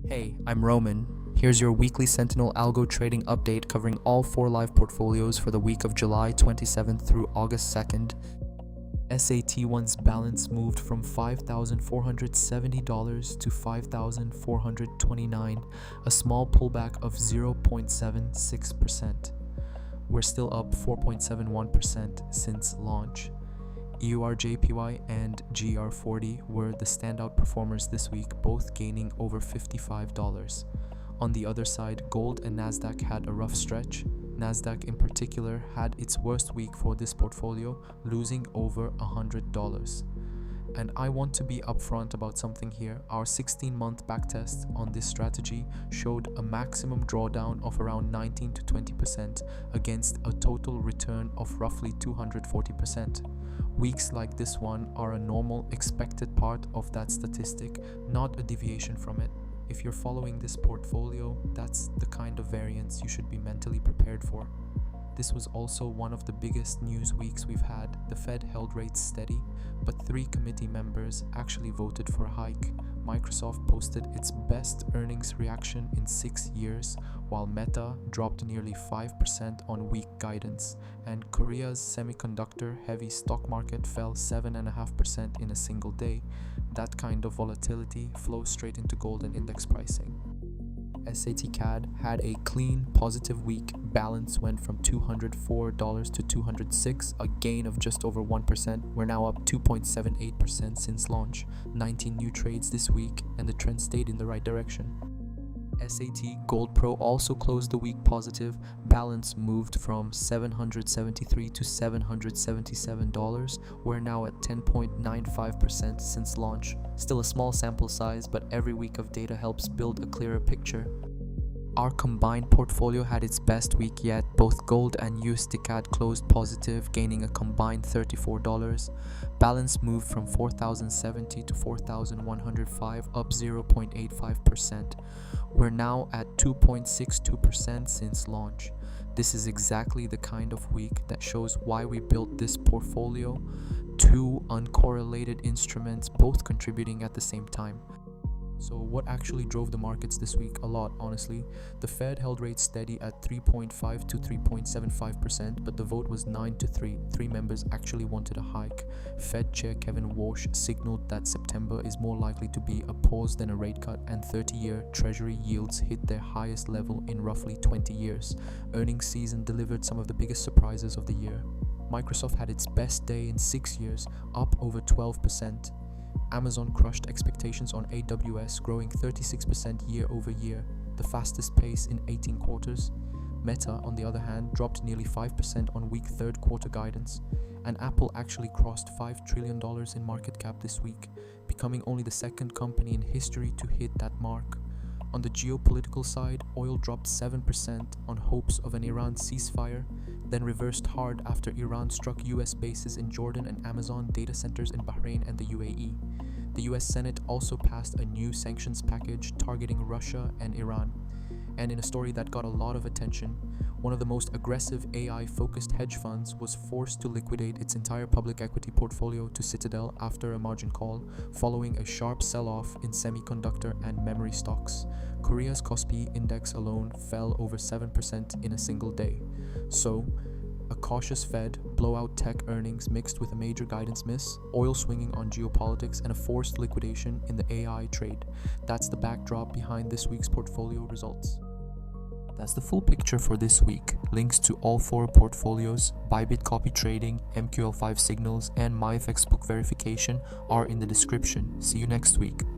Hey, I'm Roman. Here's your weekly Sentinel Algo Trading update covering all 4 live portfolios for the week of July 27th through August 2nd. SAT-1's balance moved from $5,470 to $5,429, a small pullback of 0.76%. We're still up 4.71% since launch. EURJPY and GR40 were the standout performers this week, both gaining over $55. On the other side, gold and Nasdaq had a rough stretch. Nasdaq in particular had its worst week for this portfolio, losing over $100. And I want to be upfront about something here. Our 16-month backtest on this strategy showed a maximum drawdown of around 19 to 20% against a total return of roughly 240%. Weeks like this one are a normal, expected part of that statistic, not a deviation from it. If you're following this portfolio, that's the kind of variance you should be mentally prepared for. This was also one of the biggest news weeks we've had. The Fed held rates steady, but 3 committee members actually voted for a hike. Microsoft posted its best earnings reaction in 6 years, while Meta dropped nearly 5% on weak guidance, and Korea's semiconductor-heavy stock market fell 7.5% in a single day. That kind of volatility flows straight into gold and index pricing. SAT-CAD had a clean, positive week. Balance went from $204 to $206, a gain of just over 1%. We're now up 2.78% since launch. 19 new trades this week, and the trend stayed in the right direction. SAT Gold Pro also closed the week positive. Balance moved from $773 to $777. We're now at 10.95% since launch. Still a small sample size, but every week of data helps build a clearer picture. Our combined portfolio had its best week yet. Both gold and USDCAD closed positive, gaining a combined $34. Balance moved from $4,070 to $4,105, up 0.85%. We're now at 2.62% since launch. This is exactly the kind of week that shows why we built this portfolio. 2 uncorrelated instruments, both contributing at the same time. So what actually drove the markets this week? A lot, honestly. The Fed held rates steady at 3.5 to 3.75%, but the vote was 9 to 3. 3 members actually wanted a hike. Fed Chair Kevin Walsh signaled that September is more likely to be a pause than a rate cut, and 30-year Treasury yields hit their highest level in roughly 20 years. Earnings season delivered some of the biggest surprises of the year. Microsoft had its best day in 6 years, up over 12%. Amazon crushed expectations on AWS, growing 36% year over year, the fastest pace in 18 quarters. Meta, on the other hand, dropped nearly 5% on weak third quarter guidance, and Apple actually crossed $5 trillion in market cap this week, becoming only the 2nd company in history to hit that mark. On the geopolitical side, oil dropped 7% on hopes of an Iran ceasefire, then reversed hard after Iran struck US bases in Jordan and Amazon data centers in Bahrain and the UAE. The US Senate also passed a new sanctions package targeting Russia and Iran. And in a story that got a lot of attention, one of the most aggressive AI-focused hedge funds was forced to liquidate its entire public equity portfolio to Citadel after a margin call, following a sharp sell-off in semiconductor and memory stocks. Korea's Kospi index alone fell over 7% in a single day. So, a cautious Fed, blowout tech earnings mixed with a major guidance miss, oil swinging on geopolitics, and a forced liquidation in the AI trade. That's the backdrop behind this week's portfolio results. That's the full picture for this week. Links to all 4 portfolios, Bybit copy trading, MQL5 signals, and Myfxbook verification are in the description. See you next week.